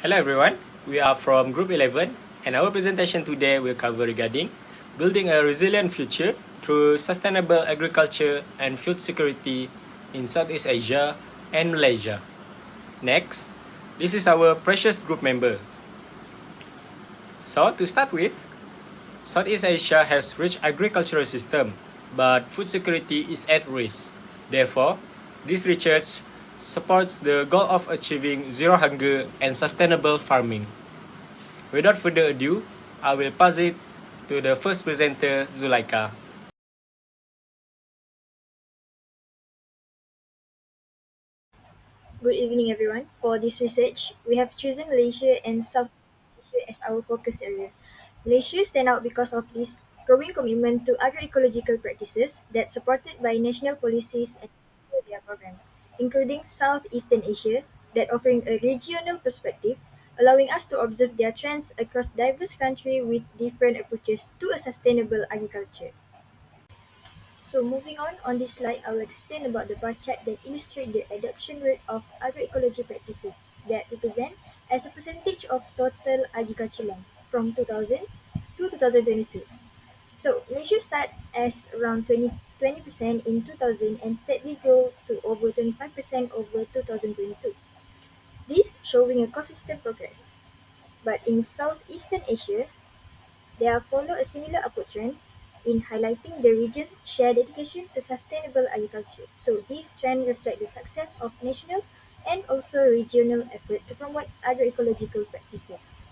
Hello everyone, we are from Group 11 and our presentation today will cover regarding building a resilient future through sustainable agriculture and food security in Southeast Asia and Malaysia. Next, this is our precious group member. So to start with, Southeast Asia has rich agricultural system, but food security is at risk. Therefore, this research supports the goal of achieving zero hunger and sustainable farming. Without further ado, I will pass it to the first presenter, Zulaika. Good evening, everyone. For this research, we have chosen Malaysia and Southeast Asia as our focus area. Malaysia stand out because of this growing commitment to agroecological practices that supported by national policies and their program, including Southeastern Asia, that offering a regional perspective, allowing us to observe their trends across diverse countries with different approaches to a sustainable agriculture. So moving on this slide, I will explain about the bar chart that illustrate the adoption rate of agroecology practices that represent as a percentage of total agriculture land from 2000 to 2022. So Malaysia start as around 20% in 2000 and steadily grow to over 25% over 2022. This showing a consistent progress. But in Southeastern Asia, they have followed a similar approach trend in highlighting the region's shared dedication to sustainable agriculture. So these trends reflect the success of national and also regional effort to promote agroecological practices.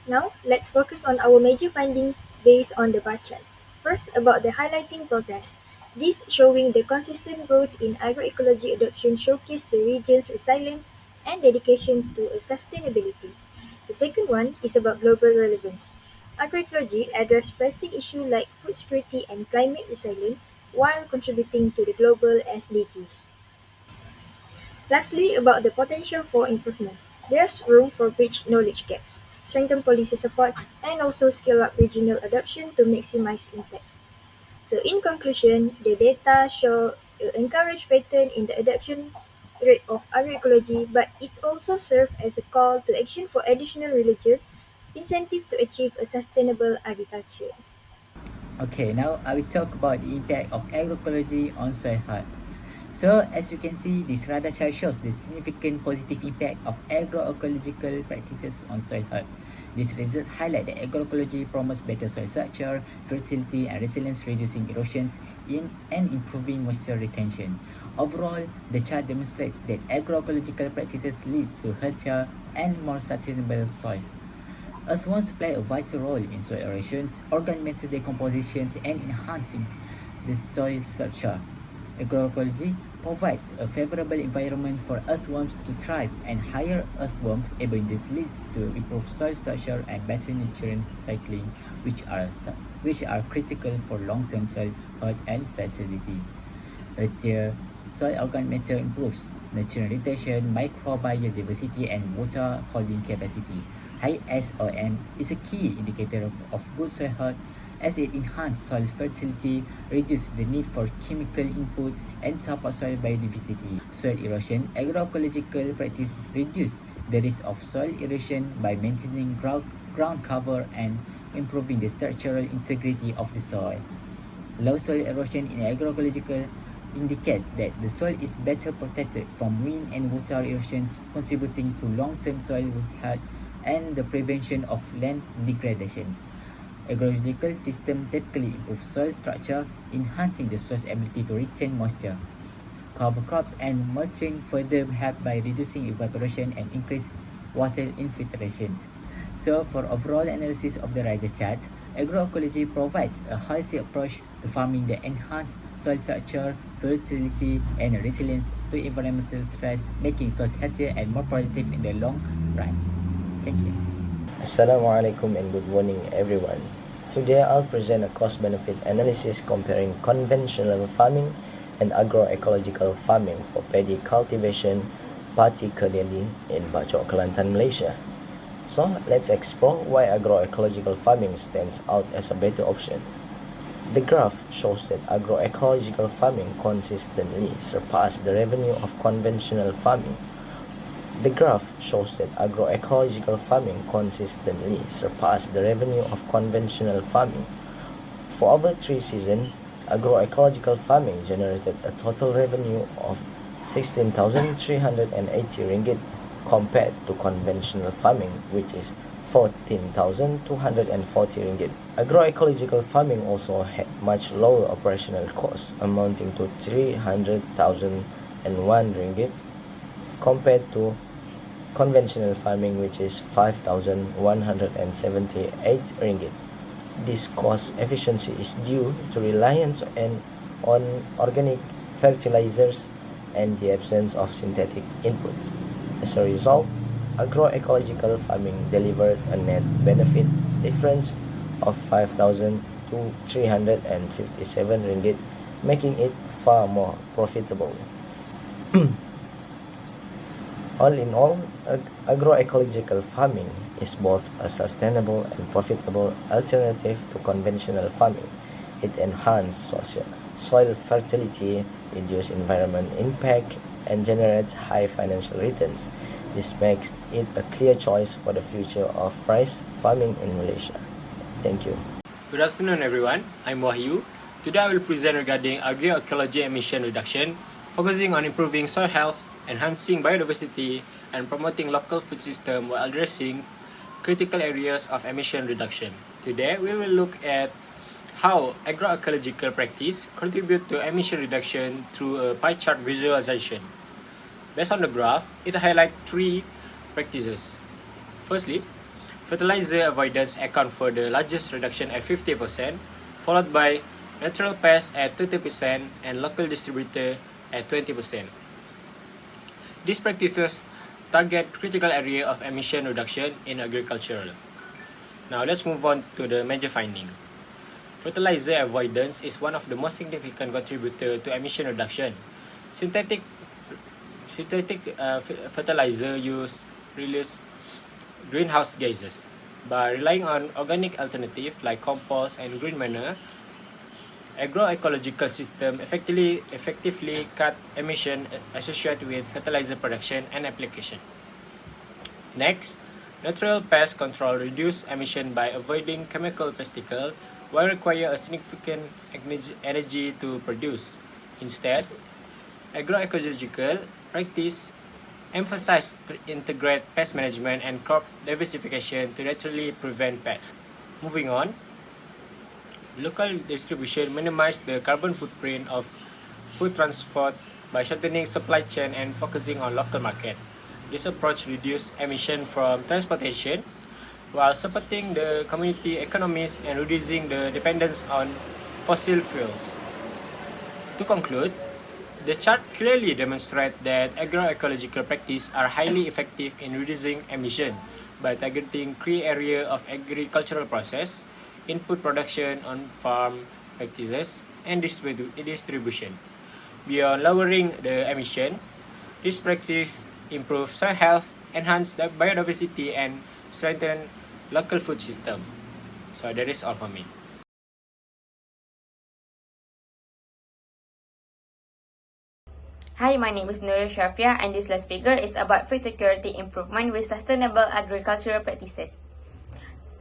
Now, let's focus on our major findings based on the bar chart. First, about the highlighting progress. This showing the consistent growth in agroecology adoption showcase the region's resilience and dedication to a sustainability. The second one is about global relevance. Agroecology address pressing issues like food security and climate resilience while contributing to the global SDGs. Lastly, about the potential for improvement. There's room for bridge knowledge gaps, strengthen policy supports, and also scale up regional adoption to maximize impact. So in conclusion, the data show encourage pattern in the adoption rate of agroecology, but it's also serve as a call to action for additional religious incentive to achieve a sustainable agriculture. Okay, now I will talk about the impact of agroecology on soil health. So, as you can see, this radar chart shows the significant positive impact of agroecological practices on soil health. These results highlight that agroecology promotes better soil structure, fertility, and resilience, reducing erosions and improving moisture retention. Overall, the chart demonstrates that agroecological practices lead to healthier and more sustainable soils. Earthworms play a vital role in soil erosions, organ matter decompositions, and enhancing the soil structure. Agroecology provides a favorable environment for earthworms to thrive, and higher earthworms ability leads to improved soil structure and better nutrient cycling, which are critical for long-term soil health and fertility. Healthier soil organ matter improves nutrient retention, microbial diversity, and water holding capacity. High SOM is a key indicator of good soil health as it enhances soil fertility, reduces the need for chemical inputs, and supports soil biodiversity. Soil erosion. Agroecological practices reduce the risk of soil erosion by maintaining ground cover and improving the structural integrity of the soil. Low soil erosion in agroecological indicates that the soil is better protected from wind and water erosions, contributing to long-term soil health and the prevention of land degradation. Agroecological system typically improve soil structure, enhancing the soil's ability to retain moisture. Cover crops and mulching further help by reducing evaporation and increase water infiltration. So, for overall analysis of the rider chart, agroecology provides a holistic approach to farming that enhances soil structure, fertility, and resilience to environmental stress, making soils healthier and more productive in the long run. Thank you. Assalamualaikum and good morning everyone. Today I'll present a cost-benefit analysis comparing conventional farming and agroecological farming for paddy cultivation, particularly in Bachok, Kelantan, Malaysia. So let's explore why agroecological farming stands out as a better option. The graph shows that agroecological farming consistently surpassed the revenue of conventional farming, The graph shows that agroecological farming consistently surpassed the revenue of conventional farming. For over 3 seasons, agroecological farming generated a total revenue of 16,380 ringgit compared to conventional farming, which is 14,240 ringgit. Agroecological farming also had much lower operational costs, amounting to 300,001 ringgit compared to conventional farming, which is 5,178 ringgit. This cost efficiency is due to reliance on organic fertilizers and the absence of synthetic inputs. As a result, agroecological farming delivered a net benefit difference of 5,357 ringgit, making it far more profitable. All in all, agroecological farming is both a sustainable and profitable alternative to conventional farming. It enhances soil fertility, reduces environmental impact, and generates high financial returns. This makes it a clear choice for the future of rice farming in Malaysia. Thank you. Good afternoon, everyone. I'm Wahyu. Today I will present regarding agroecology emission reduction, focusing on improving soil health, enhancing biodiversity, and promoting local food system while addressing critical areas of emission reduction. Today, we will look at how agroecological practice contribute to emission reduction through a pie chart visualization. Based on the graph, it highlights 3 practices. Firstly, fertilizer avoidance account for the largest reduction at 50%, followed by natural pests at 30% and local distributor at 20%. These practices target critical area of emission reduction in agriculture. Now let's move on to the major finding. Fertilizer avoidance is one of the most significant contributor to emission reduction. Synthetic fertilizer release greenhouse gases. By relying on organic alternatives like compost and green manure, agroecological system effectively cut emission associated with fertilizer production and application. Next, natural pest control reduce emission by avoiding chemical pesticides while require a significant energy to produce. Instead, agroecological practice emphasize integrate pest management and crop diversification to naturally prevent pests. Moving on, local distribution minimize the carbon footprint of food transport by shortening supply chain and focusing on local market. This approach reduces emission from transportation while supporting the community economies and reducing the dependence on fossil fuels. To conclude, the chart clearly demonstrates that agroecological practices are highly effective in reducing emission by targeting key areas of agricultural process, input production on farm practices, and distribution. Beyond lowering the emission, this practice improve soil health, enhance the biodiversity, and strengthen local food system. So that is all for me. Hi, my name is Nurul Shafia, and this last figure is about food security improvement with sustainable agricultural practices.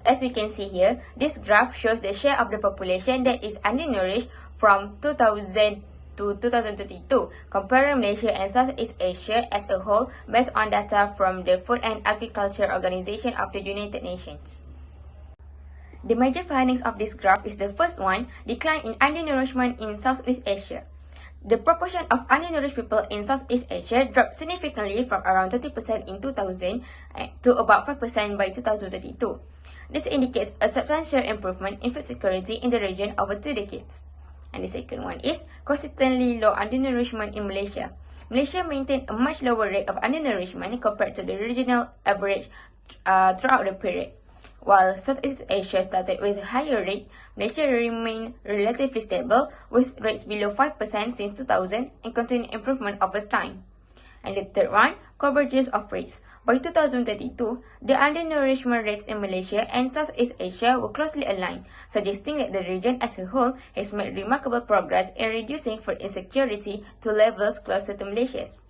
As we can see here, this graph shows the share of the population that is undernourished from 2000 to 2022, comparing Malaysia and Southeast Asia as a whole based on data from the Food and Agriculture Organization of the United Nations. The major findings of this graph is the first one, decline in undernourishment in Southeast Asia. The proportion of undernourished people in Southeast Asia dropped significantly from around 30% in 2000 to about 5% by 2022. This indicates a substantial improvement in food security in the region over 2 decades. And the second one is consistently low undernourishment in Malaysia. Malaysia maintained a much lower rate of undernourishment compared to the regional average throughout the period. While Southeast Asia started with a higher rate, Malaysia remained relatively stable with rates below 5% since 2000 and continued improvement over time. And the third one, convergence of rates. By 2032, the undernourishment rates in Malaysia and Southeast Asia were closely aligned, suggesting that the region as a whole has made remarkable progress in reducing food insecurity to levels closer to Malaysia's.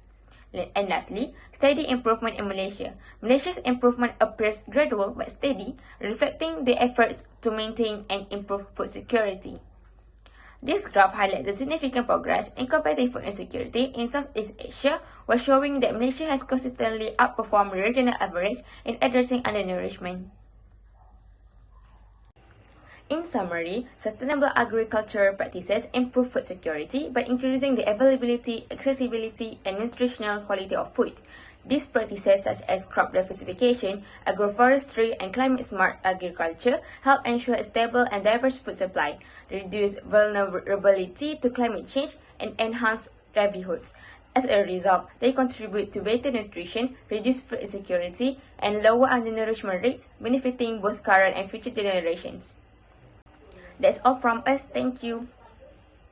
And lastly, steady improvement in Malaysia. Malaysia's improvement appears gradual but steady, reflecting the efforts to maintain and improve food security. This graph highlights the significant progress in combating food insecurity in Southeast Asia, while showing that Malaysia has consistently outperformed the regional average in addressing undernourishment. In summary, sustainable agricultural practices improve food security by increasing the availability, accessibility, and nutritional quality of food. These practices, such as crop diversification, agroforestry, and climate-smart agriculture, help ensure a stable and diverse food supply, reduce vulnerability to climate change, and enhance livelihoods. As a result, they contribute to better nutrition, reduced food insecurity, and lower undernourishment rates, benefiting both current and future generations. That's all from us. Thank you.